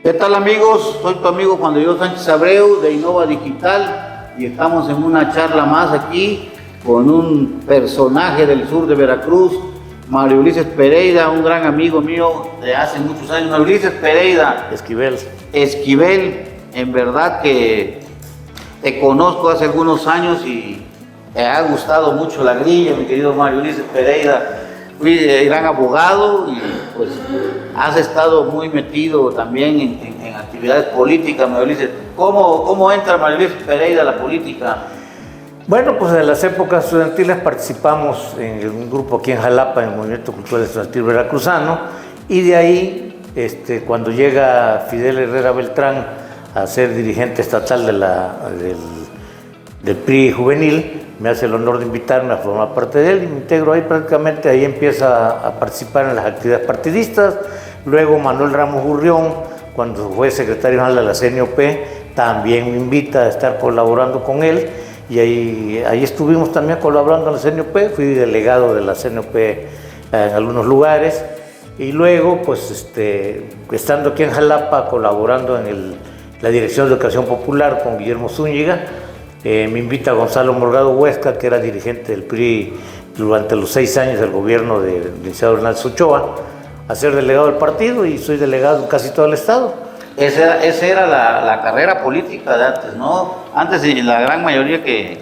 ¿Qué tal, amigos? Soy tu amigo Juan de Dios Sánchez Abreu de Innova Digital y estamos en una charla más aquí con un personaje del sur de Veracruz, Mario Ulises Pereira, un gran amigo mío de hace muchos años. Mario Ulises Pereira Esquivel, en verdad que te conozco hace algunos años y me ha gustado mucho la grilla, mi querido Mario Ulises Pereira. Fui gran abogado y pues has estado muy metido también en actividades políticas, Mario Ulises. ¿Cómo entra Mario Ulises Pereira a la política? Bueno, pues en las épocas estudiantiles participamos en un grupo aquí en Jalapa, en el Movimiento Cultural Estudiantil Veracruzano, y de ahí, cuando llega Fidel Herrera Beltrán a ser dirigente estatal del PRI juvenil, me hace el honor de invitarme a formar parte de él y me integro ahí prácticamente. Ahí empieza a participar en las actividades partidistas. Luego Manuel Ramos Gurrión, cuando fue secretario general de la CNOP, también me invita a estar colaborando con él y ahí estuvimos también colaborando en la CNOP. Fui delegado de la CNOP en algunos lugares y luego pues estando aquí en Jalapa colaborando en la Dirección de Educación Popular con Guillermo Zúñiga. Me invita Gonzalo Morgado Huesca, que era dirigente del PRI durante los 6 años del gobierno del licenciado Hernández Ochoa, a ser delegado del partido y soy delegado en casi todo el estado. Esa era la carrera política de antes, ¿no? Antes la gran mayoría que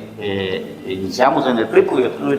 iniciamos en el PRI, porque yo estuve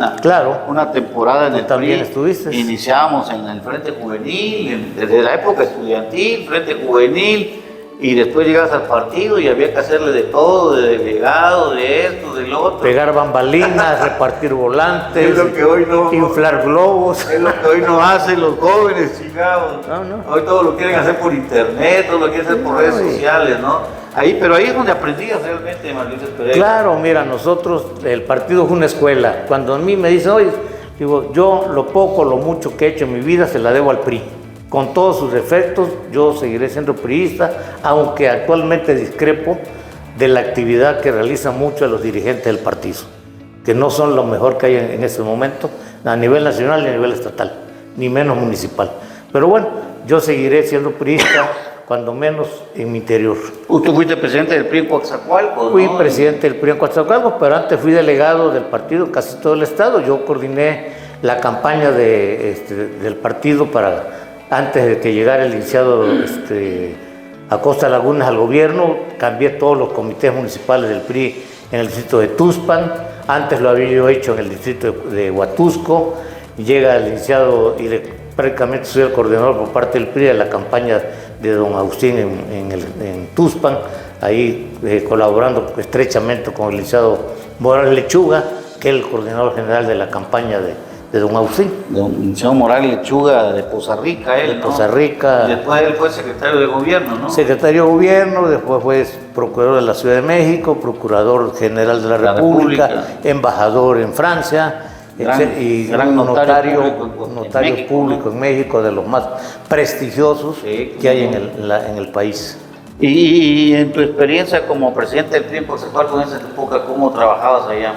una temporada en el también PRI. Estuviste. Iniciamos en el Frente Juvenil, desde la época estudiantil, Frente Juvenil, y después llegas al partido y había que hacerle de todo, de delegado, de esto, de lo otro. Pegar bambalinas, repartir volantes, es lo que hoy no, inflar globos. Es lo que hoy no hacen los jóvenes, chingados. No. Hoy todo lo quieren hacer por internet, todo lo quieren hacer por redes sociales, ¿no? Pero ahí es donde aprendías realmente, Mario Ulises Pereira. Claro, mira, nosotros, el partido fue una escuela. Cuando a mí me dicen, oye, digo, yo lo poco, lo mucho que he hecho en mi vida se la debo al PRI. Con todos sus defectos, yo seguiré siendo priista, aunque actualmente discrepo de la actividad que realizan muchos de los dirigentes del partido, que no son lo mejor que hay en este momento, a nivel nacional y a nivel estatal, ni menos municipal. Pero bueno, yo seguiré siendo priista, cuando menos en mi interior. ¿Tú fuiste presidente del PRI en Coatzacoalcos? Fui presidente del PRI en Coatzacoalcos, pero antes fui delegado del partido en casi todo el estado. Yo coordiné la campaña del partido antes de que llegara el licenciado Acosta Lagunas al gobierno. Cambié todos los comités municipales del PRI en el distrito de Tuxpan. Antes lo había yo hecho en el distrito de Huatusco. Llega el licenciado y prácticamente soy el coordinador por parte del PRI de la campaña de don Agustín en Tuxpan, ahí colaborando estrechamente con el licenciado Morales Lechuga, que es el coordinador general de la campaña de don Agustín. Don licenciado Morales Lechuga de Poza Rica, él, ¿no? Poza Rica. Y después él fue secretario de gobierno, ¿no? Secretario de gobierno, después fue procurador de la Ciudad de México, procurador general de la República, embajador en Francia, gran notario público en México, de los más prestigiosos que hay en el país. Y en tu experiencia como presidente del PRI en Coatzacoalcos en esa época, ¿cómo trabajabas allá?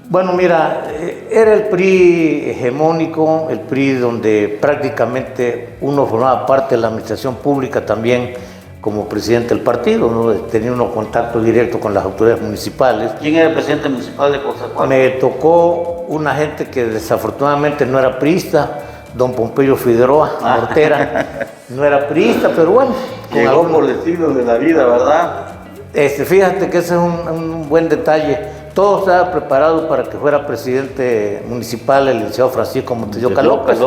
Bueno, mira, era el PRI hegemónico, el PRI donde prácticamente uno formaba parte de la administración pública también como presidente del partido, ¿no? Tenía unos contactos directos con las autoridades municipales. ¿Quién era el presidente municipal de Coatzacoalcos? Me tocó una gente que desafortunadamente no era priista, don Pompeyo Figueroa Ortera, no era priista, pero bueno. Llegó por destino de la vida, ¿verdad? Fíjate que ese es un buen detalle. Todo estaba preparado para que fuera presidente municipal el licenciado Francisco Montelloca López.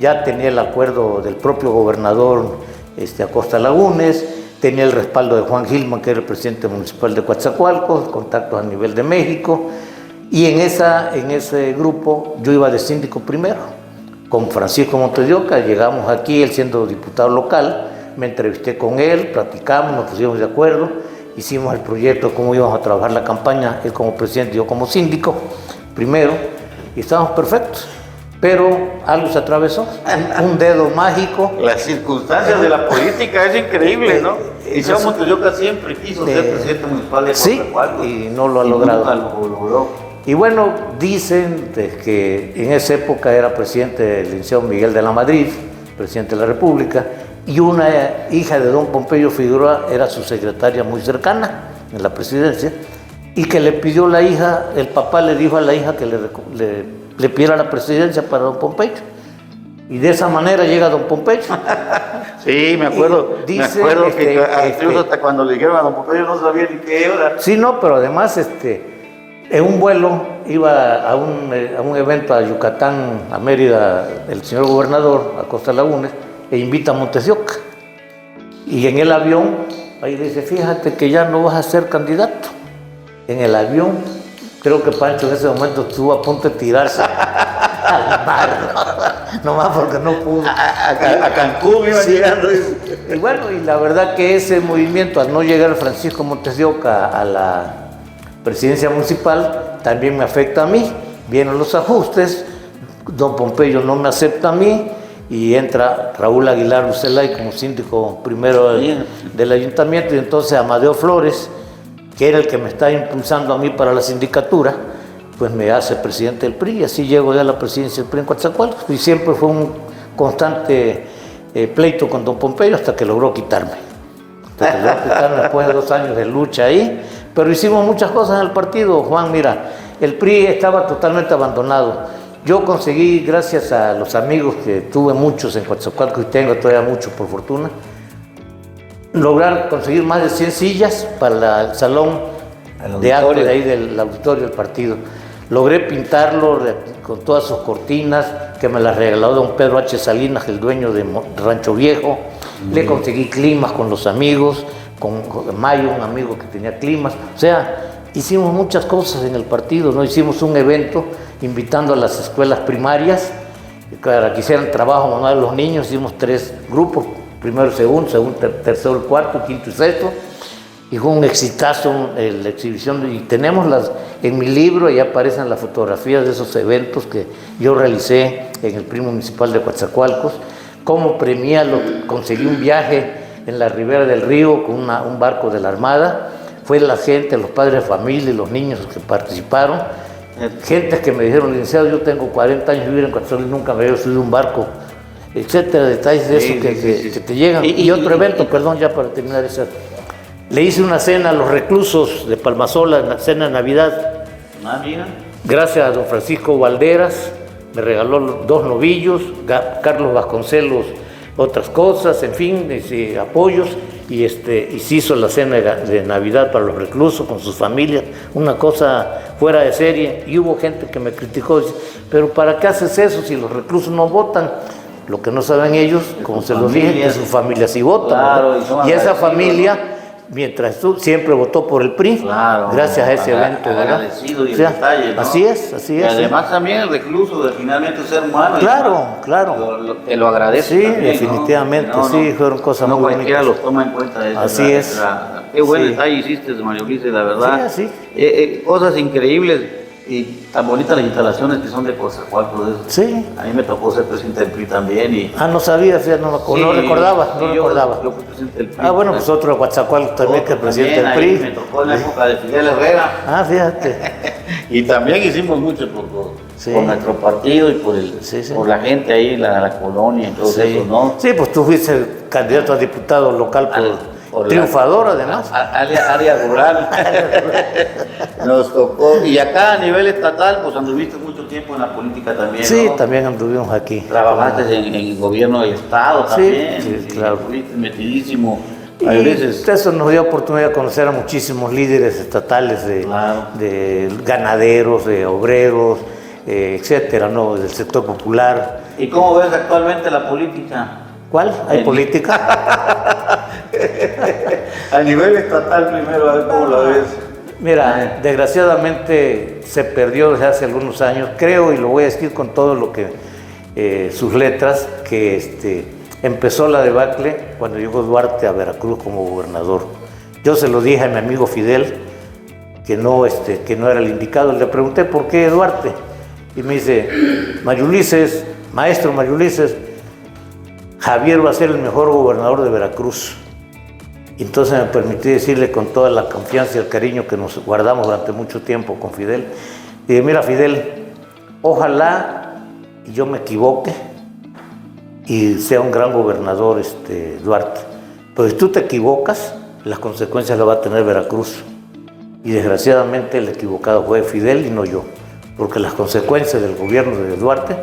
Ya tenía el acuerdo del propio gobernador Acosta Lagunes, tenía el respaldo de Juan Gilman, que era el presidente municipal de Coatzacoalcos, contactos a nivel de México, y en ese grupo yo iba de síndico primero, con Francisco Montelloca. Llegamos aquí, él siendo diputado local, me entrevisté con él, platicamos, nos pusimos de acuerdo, hicimos el proyecto de cómo íbamos a trabajar la campaña, él como presidente, yo como síndico, primero, y estábamos perfectos. Pero algo se atravesó, un dedo mágico. Las circunstancias de la política es increíble, ¿no? Y Montelloca siempre quiso ser presidente municipal de Coatzacoalcos. Sí, y no lo ha logrado. Nunca lo logró. Y bueno, dicen que en esa época era presidente el licenciado Miguel de la Madrid, presidente de la República, y una hija de don Pompeyo Figueroa era su secretaria muy cercana en la presidencia, y que le pidió la hija, el papá le dijo a la hija que le pidiera la presidencia para don Pompeyo. Y de esa manera llega don Pompeyo. Sí, me acuerdo. Me acuerdo que incluso hasta cuando le dijeron a don Pompeyo no sabía ni qué era. Sí, no, pero además en un vuelo iba a un evento a Yucatán, a Mérida, el señor gobernador, a Costa Lagunes, e invita a Montes de Oca. Y en el avión, ahí dice, fíjate que ya no vas a ser candidato. En el avión, creo que Pancho en ese momento estuvo a punto de tirarse al mar, nomás porque no pudo. A Cancún iba llegando. Y bueno, y la verdad que ese movimiento, al no llegar Francisco Montes de Oca a la presidencia municipal, también me afecta a mí. Vienen los ajustes, don Pompeyo no me acepta a mí, y entra Raúl Aguilar Ucelay como síndico primero del ayuntamiento, y entonces Amadeo Flores, que era el que me está impulsando a mí para la sindicatura, pues me hace presidente del PRI, y así llego ya a la presidencia del PRI en Coatzacoalcos, y siempre fue un constante pleito con don Pompeyo hasta que logró quitarme. Después de 2 años de lucha ahí, pero hicimos muchas cosas en el partido, Juan. Mira, el PRI estaba totalmente abandonado. Yo conseguí, gracias a los amigos que tuve muchos en Coatzacoalcos, y tengo todavía muchos por fortuna, lograr conseguir más de 100 sillas para el salón de actos de ahí del auditorio del partido. Logré pintarlo con todas sus cortinas, que me las regaló don Pedro H. Salinas, el dueño de Rancho Viejo. Le conseguí climas con los amigos, con Mayo, un amigo que tenía climas. O sea, hicimos muchas cosas en el partido, ¿no? Hicimos un evento invitando a las escuelas primarias para que hicieran trabajo manual los niños. Hicimos 3 grupos, primero, segundo, tercero, cuarto, quinto y sexto. Y fue un exitazo la exhibición, y tenemos en mi libro, ya aparecen las fotografías de esos eventos que yo realicé en el PRI municipal de Coatzacoalcos. Cómo conseguí un viaje en la ribera del río con un barco de la Armada. Fue la gente, los padres de familia y los niños que participaron. Gente que me dijeron, licenciado, yo tengo 40 años de vivir en Coatzacoalcos y nunca me había subido un barco, etcétera, detalles de eso que te llegan. Y otro evento, perdón, ya para terminar esa. Le hice una cena a los reclusos de Palmasola, la cena de Navidad. Ah, mira. Gracias a don Francisco Valderas, me regaló 2 novillos, Carlos Vasconcelos otras cosas, en fin, apoyos, y se hizo la cena de Navidad para los reclusos con sus familias, una cosa fuera de serie. Y hubo gente que me criticó, dice, pero ¿para qué haces eso si los reclusos no votan? Lo que no saben ellos, como se los dije, que sus familias sí votan. Claro, y esa familia, mientras tú, siempre votó por el PRI, claro, gracias a ese evento, ¿verdad? Agradecido y el detalle, ¿no? Así es. Y además también el recluso, de finalmente ser humano. Claro. Te lo agradezco. Sí, también, definitivamente, ¿no? Sí, fueron cosas muy bonitas. No cualquiera los toma en cuenta. Así es. Qué buen detalle hiciste, María Ulises, la verdad. Sí. Cosas increíbles. Y tan bonitas las instalaciones que son de Coatzacoalcos. Sí. A mí me tocó ser presidente del PRI también. No sabía, no recordaba. Yo fui presidente del PRI. Bueno, pues otro de Coatzacoalcos también, que presidente del PRI. Me tocó en la época de Fidel Herrera. Fíjate. Y también hicimos mucho por nuestro partido y por la gente ahí, la colonia y todo eso, ¿no? Sí, pues tú fuiste candidato a diputado local triunfador, además. Área rural. Nos tocó. Y acá a nivel estatal, pues anduviste mucho tiempo en la política también, ¿no? Sí, también anduvimos aquí. Trabajaste en el gobierno del Estado también. Sí, claro. Estuviste metidísimo. Y eso nos dio oportunidad de conocer a muchísimos líderes estatales de ganaderos, de obreros, etcétera, ¿no? Del sector popular. ¿Y cómo ves actualmente la política? ¿Cuál? ¿Hay política? A nivel estatal primero, a ver cómo lo ves. Mira, desgraciadamente se perdió desde hace algunos años, creo, y lo voy a decir con todo lo que sus letras, que empezó la debacle cuando llegó Duarte a Veracruz como gobernador. Yo se lo dije a mi amigo Fidel, que no era el indicado. Le pregunté por qué Duarte, y me dice, maestro Mario Ulises, Javier va a ser el mejor gobernador de Veracruz. Y entonces me permití decirle con toda la confianza y el cariño que nos guardamos durante mucho tiempo con Fidel. Dije, mira Fidel, ojalá yo me equivoque y sea un gran gobernador Duarte. Pero si tú te equivocas, las consecuencias las va a tener Veracruz. Y desgraciadamente el equivocado fue Fidel y no yo, porque las consecuencias del gobierno de Duarte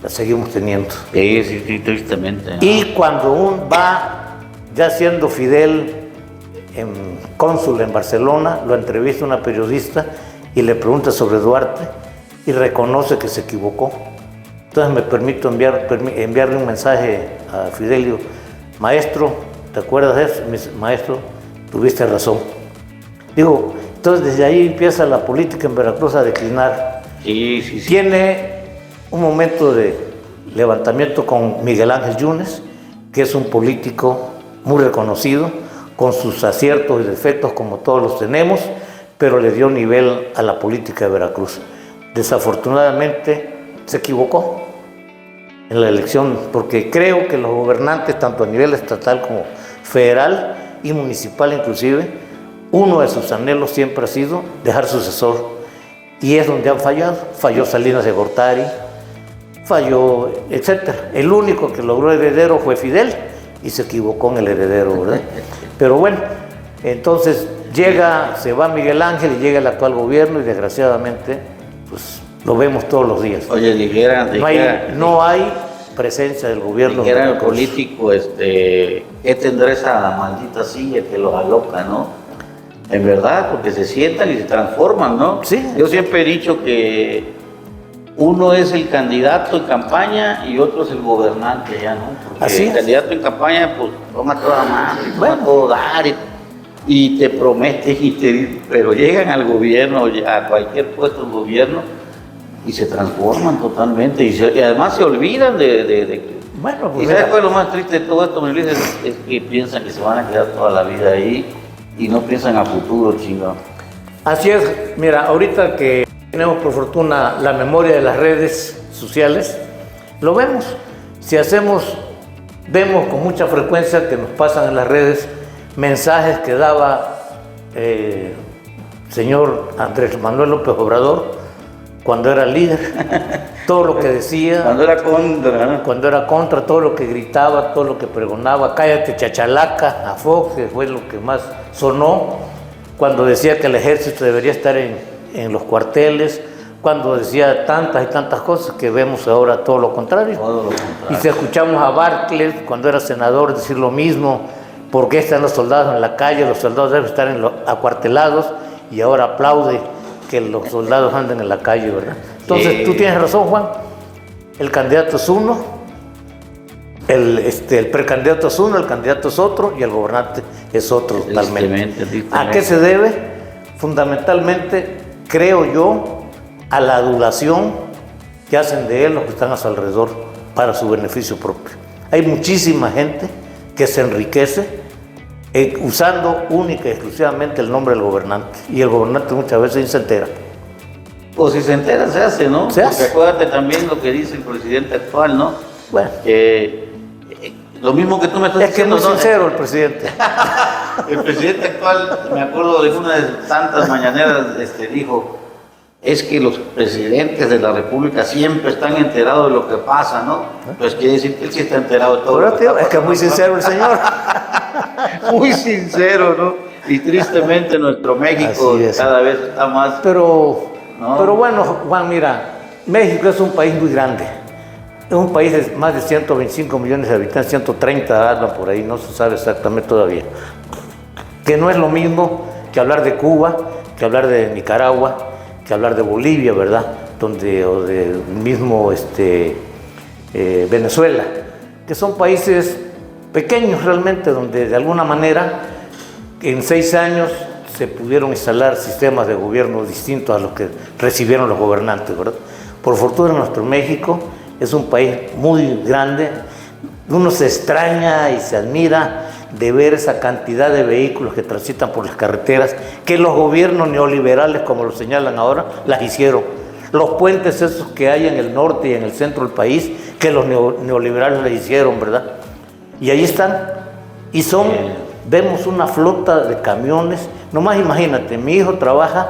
las seguimos teniendo. Sí, tristemente, ¿no? Y cuando va ya siendo Fidel cónsul en Barcelona, lo entrevista una periodista y le pregunta sobre Duarte y reconoce que se equivocó. Entonces me permito enviarle un mensaje a Fidelio: maestro, ¿te acuerdas de eso? Maestro, tuviste razón. Digo, entonces desde ahí empieza la política en Veracruz a declinar. Sí. Tiene un momento de levantamiento con Miguel Ángel Yunes, que es un político muy reconocido, con sus aciertos y defectos como todos los tenemos, pero le dio nivel a la política de Veracruz. Desafortunadamente se equivocó en la elección, porque creo que los gobernantes, tanto a nivel estatal como federal y municipal inclusive, uno de sus anhelos siempre ha sido dejar sucesor, y es donde han fallado. Falló Salinas de Gortari, falló, etc. El único que logró heredero fue Fidel y se equivocó en el heredero, ¿verdad? Pero bueno, entonces se va Miguel Ángel y llega el actual gobierno y desgraciadamente pues lo vemos todos los días. Oye, No hay presencia del gobierno. Dijera el político, ¿qué tendrá esa maldita silla que los aloca, no? En verdad, porque se sientan y se transforman, ¿no? Sí. Yo siempre he dicho que uno es el candidato en campaña y otro es el gobernante ya, ¿no? Porque Así el es. candidato en campaña, pues, toma toda mano, toma todo dar y te promete, pero llegan al gobierno, a cualquier puesto del gobierno y se transforman totalmente y además se olvidan de Bueno, pues ¿y sabes cuál es lo más triste de todo esto, mi Luis? Es que piensan que se van a quedar toda la vida ahí y no piensan a futuro, chingado. Así es. Mira, ahorita que tenemos por fortuna la memoria de las redes sociales, lo vemos. Vemos con mucha frecuencia que nos pasan en las redes mensajes que daba señor Andrés Manuel López Obrador cuando era líder, todo lo que decía, Cuando era contra, todo lo que gritaba, todo lo que pregonaba, cállate chachalaca, a Fox, que fue lo que más sonó, cuando decía que el ejército debería estar en los cuarteles, cuando decía tantas y tantas cosas que vemos ahora todo lo contrario. Y si escuchamos a Bartlett cuando era senador decir lo mismo: ¿por qué están los soldados en la calle? Los soldados deben estar acuartelados, y ahora aplaude que los soldados anden en la calle, ¿verdad? Entonces, sí. Tú tienes razón, Juan. El candidato es uno, el precandidato es uno, el candidato es otro y el gobernante es otro totalmente. ¿A qué se debe? Fundamentalmente, creo yo, a la adulación que hacen de él los que están a su alrededor para su beneficio propio. Hay muchísima gente que se enriquece usando única y exclusivamente el nombre del gobernante, y el gobernante muchas veces ni se entera. O si se entera, se hace, ¿no? Se hace. Porque acuérdate también lo que dice el presidente actual, ¿no? Bueno. Lo mismo que tú me estás diciendo. Es que es muy sincero el presidente. El presidente actual, me acuerdo de una de tantas mañaneras, dijo: es que los presidentes de la República siempre están enterados de lo que pasa, ¿no? Pues quiere decir que él sí está enterado de todo. Pero, tío, es que es muy sincero el señor. Muy sincero, ¿no? Y tristemente nuestro México cada vez está más... Pero bueno, Juan, mira, México es un país muy grande. Es un país de más de 125 millones de habitantes, 130 hablan por ahí, no se sabe exactamente todavía. Que no es lo mismo que hablar de Cuba, que hablar de Nicaragua, que hablar de Bolivia, ¿verdad? O del mismo Venezuela, que son países pequeños realmente, donde de alguna manera en 6 años se pudieron instalar sistemas de gobierno distintos a los que recibieron los gobernantes, ¿verdad? Por fortuna, nuestro México es un país muy grande. Uno se extraña y se admira de ver esa cantidad de vehículos que transitan por las carreteras, que los gobiernos neoliberales, como lo señalan ahora, las hicieron. Los puentes esos que hay en el norte y en el centro del país, que los neoliberales les hicieron, ¿verdad? Y ahí están. Y vemos una flota de camiones. Nomás imagínate, mi hijo trabaja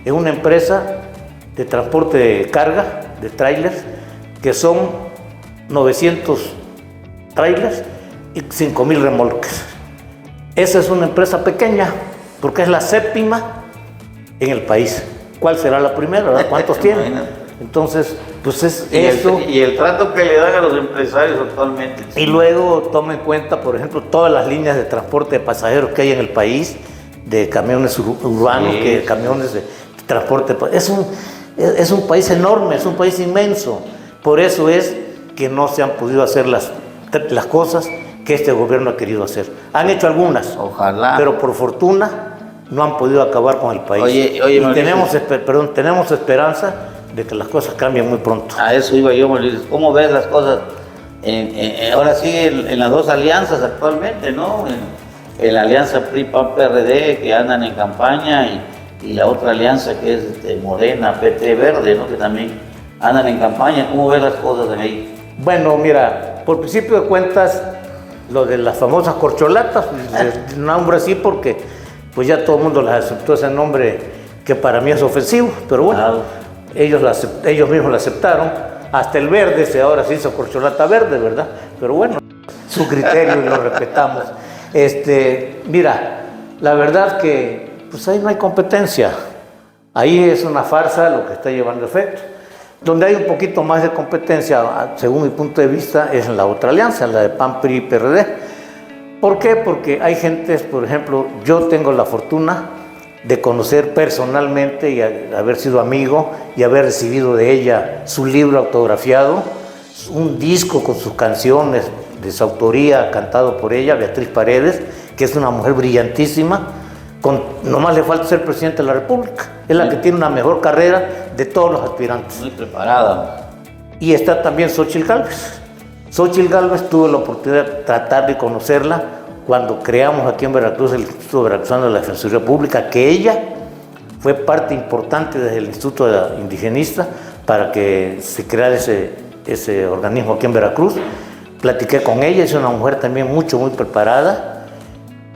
en una empresa de transporte de carga, de trailers, que son 900 trailers y 5,000 remolques. Esa es una empresa pequeña, porque es la séptima en el país. ¿Cuál será la primera, verdad? ¿Cuántos tiene? Entonces, pues es eso. Y el trato que le dan a los empresarios actualmente. Y luego toma en cuenta, por ejemplo, todas las líneas de transporte de pasajeros que hay en el país, de camiones urbanos, que camiones de transporte. Es un país enorme, es un país inmenso. Por eso es que no se han podido hacer las cosas que este gobierno ha querido hacer. Han hecho algunas, ojalá, pero por fortuna no han podido acabar con el país. Oye, y tenemos esperanza de que las cosas cambien muy pronto. A eso iba yo, Mauricio. ¿Cómo ves las cosas ahora sí en las dos alianzas actualmente, ¿no? En la alianza PRI-PAN-PRD que andan en campaña y la otra alianza que es Morena, PT Verde, ¿no? Que también andan en campaña. ¿Cómo ves las cosas ahí? Bueno, mira, por principio de cuentas, lo de las famosas corcholatas, les nombro así porque pues ya todo el mundo las aceptó ese nombre que para mí es ofensivo, pero bueno, claro. ellos mismos lo aceptaron. Hasta el verde ahora se hizo corcholata verde, ¿verdad? Pero bueno, su criterio y lo respetamos. Mira, la verdad que pues ahí no hay competencia. Ahí es una farsa lo que está llevando efecto. Donde hay un poquito más de competencia, según mi punto de vista, es en la otra alianza, la de PAN, PRI y PRD. ¿Por qué? Porque hay gentes, por ejemplo, yo tengo la fortuna de conocer personalmente y haber sido amigo y haber recibido de ella su libro autografiado, un disco con sus canciones de su autoría, cantado por ella, Beatriz Paredes, que es una mujer brillantísima, nomás le falta ser presidente de la República. Es la que tiene una mejor carrera de todos los aspirantes. Muy preparada. Y está también Xóchitl Gálvez. Xóchitl Gálvez tuve la oportunidad de tratar de conocerla cuando creamos aquí en Veracruz el Instituto Veracruzano de la Defensoría Pública, que ella fue parte importante desde el Instituto Indigenista para que se creara ese organismo aquí en Veracruz. Platiqué con ella, es una mujer también muy preparada.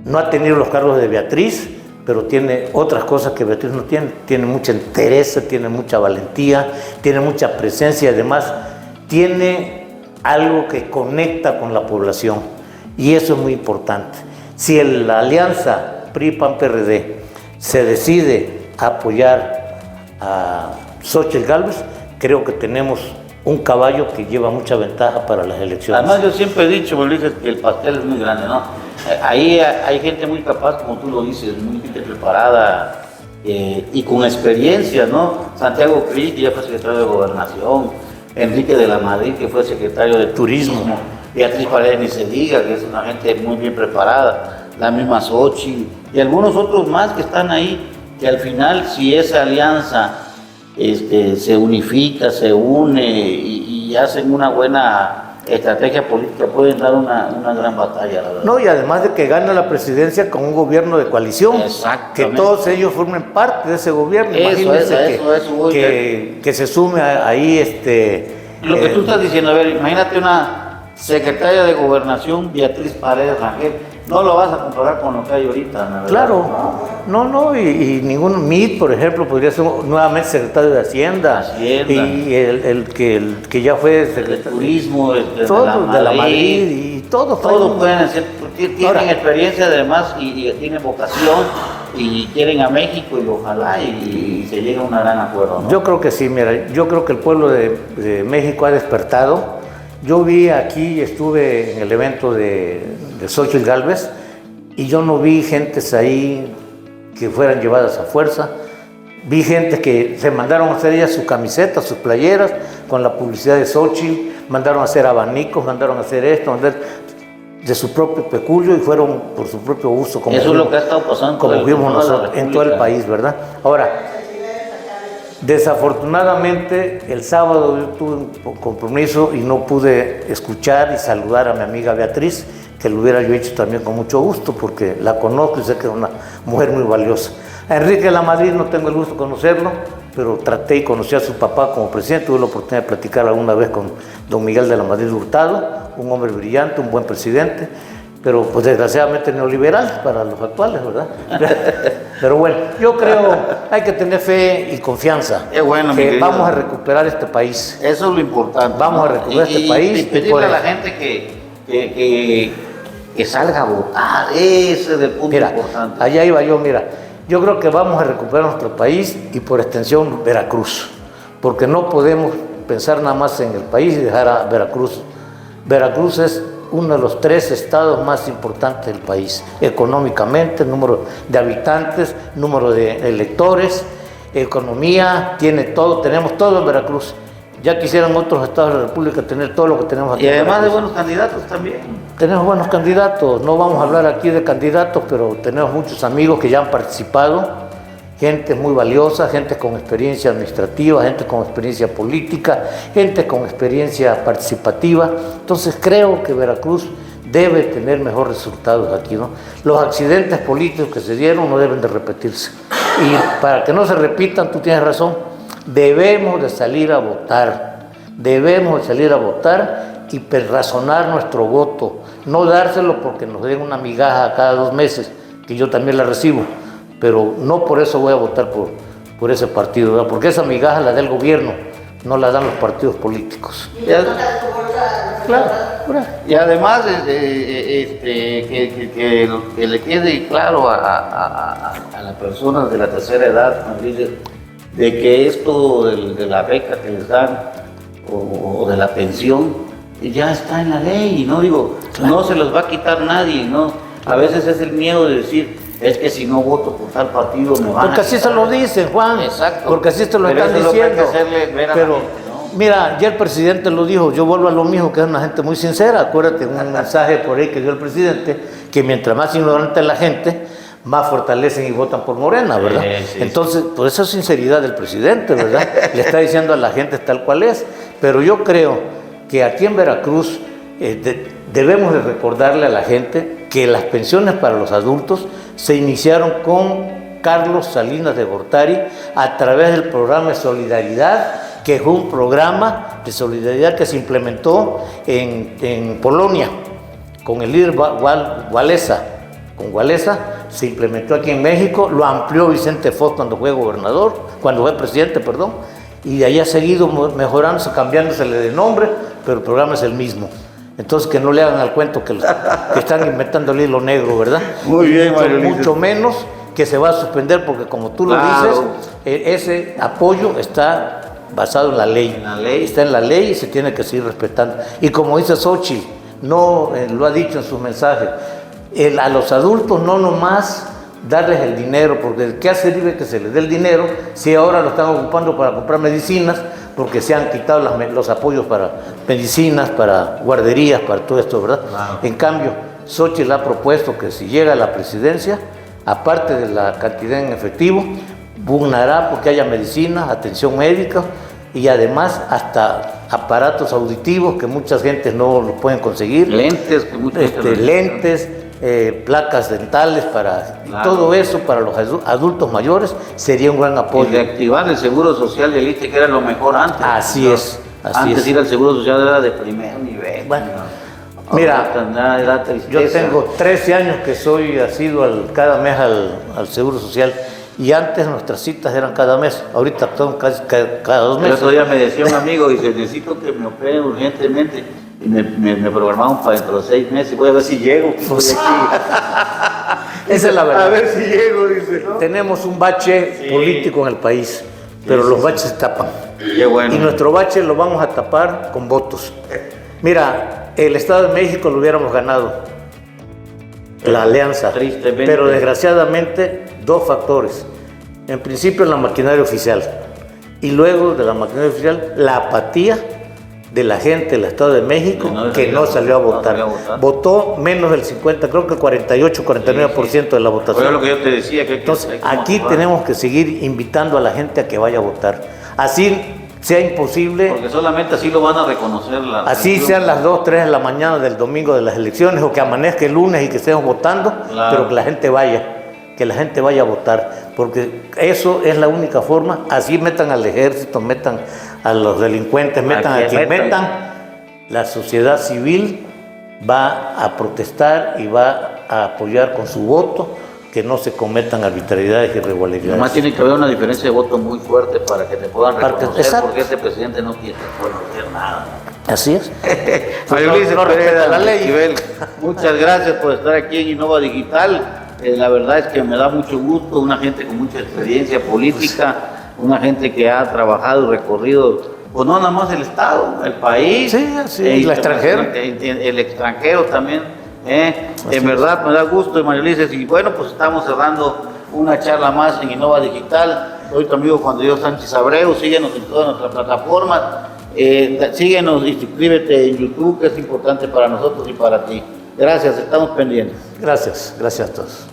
No ha tenido los cargos de Beatriz, pero tiene otras cosas que Beatriz no tiene. Tiene mucha entereza, tiene mucha valentía, tiene mucha presencia y además tiene algo que conecta con la población. Y eso es muy importante. Si la alianza PRI-PAN-PRD se decide a apoyar a Xóchitl Gálvez, creo que tenemos un caballo que lleva mucha ventaja para las elecciones. Además, yo siempre he dicho, Ulises, que el pastel es muy grande, ¿no? Ahí hay gente muy capaz, como tú lo dices, muy preparada y con experiencia, ¿no? Santiago Krill, que ya fue secretario de Gobernación, Enrique de la Madrid, que fue secretario de Turismo, Beatriz Paredes ni se diga, que es una gente muy bien preparada, la misma Xóchitl, y algunos otros más que están ahí, que al final, si esa alianza se unifica, se une y hacen una buena estrategia política, pueden dar una gran batalla, la verdad. No, y además de que gana la presidencia con un gobierno de coalición, que todos ellos formen parte de ese gobierno. Imagínense que se sume ahí lo que tú estás diciendo, a ver, imagínate una secretaria de Gobernación, Beatriz Paredes Rangel, no lo vas a comparar con lo que hay ahorita, la verdad. Claro, no, y ningún MIT, por ejemplo, podría ser nuevamente secretario de Hacienda. Y el que ya fue secretario de Turismo, de la Madrid, y todos pueden ser, tienen experiencia además y tienen vocación y quieren a México y ojalá y se llegue a un gran acuerdo, ¿no? Yo creo que sí, mira, yo creo que el pueblo de México ha despertado. Yo vi aquí, estuve en el evento de Xóchitl Gálvez y yo no vi gentes ahí que fueran llevadas a fuerza. Vi gente que se mandaron a hacer ellas sus camisetas, sus playeras con la publicidad de Xóchitl, mandaron a hacer abanicos, mandaron a hacer esto, de su propio peculio y fueron por su propio uso. Como eso es lo que ha estado pasando como vimos nosotros en todo el país, ¿verdad? Ahora, desafortunadamente, el sábado yo tuve un compromiso y no pude escuchar y saludar a mi amiga Beatriz, que lo hubiera yo hecho también con mucho gusto, porque la conozco y sé que es una mujer muy valiosa. A Enrique de la Madrid no tengo el gusto de conocerlo, pero traté y conocí a su papá como presidente. Tuve la oportunidad de platicar alguna vez con don Miguel de la Madrid Hurtado, un hombre brillante, un buen presidente, pero pues desgraciadamente neoliberal para los actuales, ¿verdad? Pero bueno, yo creo hay que tener fe y confianza que vamos a recuperar este país. Eso es lo importante. Vamos a recuperar este país. Y pedirle a la gente que salga a votar. Ese es el punto importante. Allá iba yo, yo creo que vamos a recuperar nuestro país y por extensión Veracruz, porque no podemos pensar nada más en el país y dejar a Veracruz. Veracruz es uno de los 3 estados más importantes del país, económicamente, número de habitantes, número de electores, economía, tiene todo, tenemos todo en Veracruz. Ya quisieran otros estados de la República tener todo lo que tenemos aquí. Y además de buenos candidatos también. Tenemos buenos candidatos, no vamos a hablar aquí de candidatos, pero tenemos muchos amigos que ya han participado, gente muy valiosa, gente con experiencia administrativa, gente con experiencia política, gente con experiencia participativa. Entonces creo que Veracruz debe tener mejores resultados aquí, ¿no? Los accidentes políticos que se dieron no deben de repetirse. Y para que no se repitan, tú tienes razón, debemos de salir a votar, y razonar nuestro voto, no dárselo porque nos den una migaja cada 2 meses, que yo también la recibo, pero no por eso voy a votar por ese partido, ¿verdad? Porque esa migaja la da el gobierno, no la dan los partidos políticos. Claro. Y además que le quede claro a las personas de la tercera edad, de que esto de la beca que les dan o de la pensión ya está en la ley, no no se los va a quitar nadie, ¿no? A veces es el miedo de decir, es que si no voto por tal partido me van porque así se lo dicen, Juan. Exacto. Porque así te lo están diciendo. Pero mira, ya el presidente lo dijo, yo vuelvo a lo mismo, que es una gente muy sincera. Acuérdate, un mensaje por ahí que dio el presidente, que mientras más ignorante es la gente, más fortalecen y votan por Morena, ¿verdad? Sí. Entonces, por esa sinceridad del presidente, ¿verdad? Le está diciendo a la gente tal cual es. Pero yo creo que aquí en Veracruz debemos de recordarle a la gente que las pensiones para los adultos se iniciaron con Carlos Salinas de Gortari a través del programa de solidaridad, que fue un programa de solidaridad que se implementó en Polonia con el líder Walesa. Con Walesa se implementó aquí en México, lo amplió Vicente Fox cuando fue presidente, y de ahí ha seguido mejorándose, cambiándosele de nombre, pero el programa es el mismo. Entonces que no le hagan al cuento que están inventando el hilo negro, ¿verdad? Muy bien, Mario Ulises. Mucho menos que se va a suspender, porque como tú lo dices, ese apoyo está basado en la ley. Está en la ley y se tiene que seguir respetando. Y como dice Xochitl, lo ha dicho en sus mensajes, a los adultos no nomás darles el dinero, porque ¿de qué sirve que se les dé el dinero si ahora lo están ocupando para comprar medicinas? Porque se han quitado los apoyos para medicinas, para guarderías, para todo esto, ¿verdad? Claro. En cambio, Xochitl ha propuesto que si llega a la presidencia, aparte de la cantidad en efectivo, pugnará porque haya medicinas, atención médica y además hasta aparatos auditivos que mucha gente no los pueden conseguir. Lentes, que lentes, placas dentales, todo eso para los adultos mayores sería un gran apoyo. Y reactivar el seguro social de élite, que era lo mejor antes. Así es. Antes ir al seguro social era de primer nivel. Bueno, mira, yo tengo 13 años que soy asiduo cada mes al seguro social. Y antes nuestras citas eran cada mes, ahorita son casi cada 2 meses. El otro día me decía un amigo, dice, necesito que me operen urgentemente. Y me programaron para dentro de 6 meses, voy a ver si llego. Esa es la verdad. A ver si llego, dice, ¿no? Tenemos un bache político en el país, pero los baches se tapan. Qué bueno. Y nuestro bache lo vamos a tapar con votos. Mira, el Estado de México lo hubiéramos ganado, la alianza. Tristemente. Pero desgraciadamente, 2 factores. En principio, la maquinaria oficial. Y luego de la maquinaria oficial, la apatía de la gente del Estado de México que no salió a votar. Votó menos del 50, creo que 48, 49% de la votación. Fue lo que yo te decía. Entonces, aquí tenemos que seguir invitando a la gente a que vaya a votar. Así sea imposible. Porque solamente así lo van a reconocer. Así sean las 2, 3 de la mañana del domingo de las elecciones, o que amanezca el lunes y que estemos votando, pero que la gente vaya. Que la gente vaya a votar, porque eso es la única forma. Así metan al ejército, metan a los delincuentes, metan a quien metan, la sociedad civil va a protestar y va a apoyar con su voto que no se cometan arbitrariedades y irregularidades. Además tiene que haber una diferencia de voto muy fuerte para que te puedan reconocer, porque este presidente no quiere reconocer nada. Así es. Mario Ulises no respeta Pereda, la ley. Esquivel, muchas gracias por estar aquí en Innova Digital. La verdad es que me da mucho gusto, una gente con mucha experiencia política, una gente que ha trabajado y recorrido, pues no nada más el Estado, el país, Sí, sí, el extranjero. El extranjero también. En verdad me da gusto, Mario Ulises, y bueno, pues estamos cerrando una charla más en Innova Digital. Soy tu amigo Juan de Dios Sánchez Abreu, síguenos en todas nuestras plataformas, síguenos y suscríbete en YouTube, que es importante para nosotros y para ti. Gracias, estamos pendientes. Gracias a todos.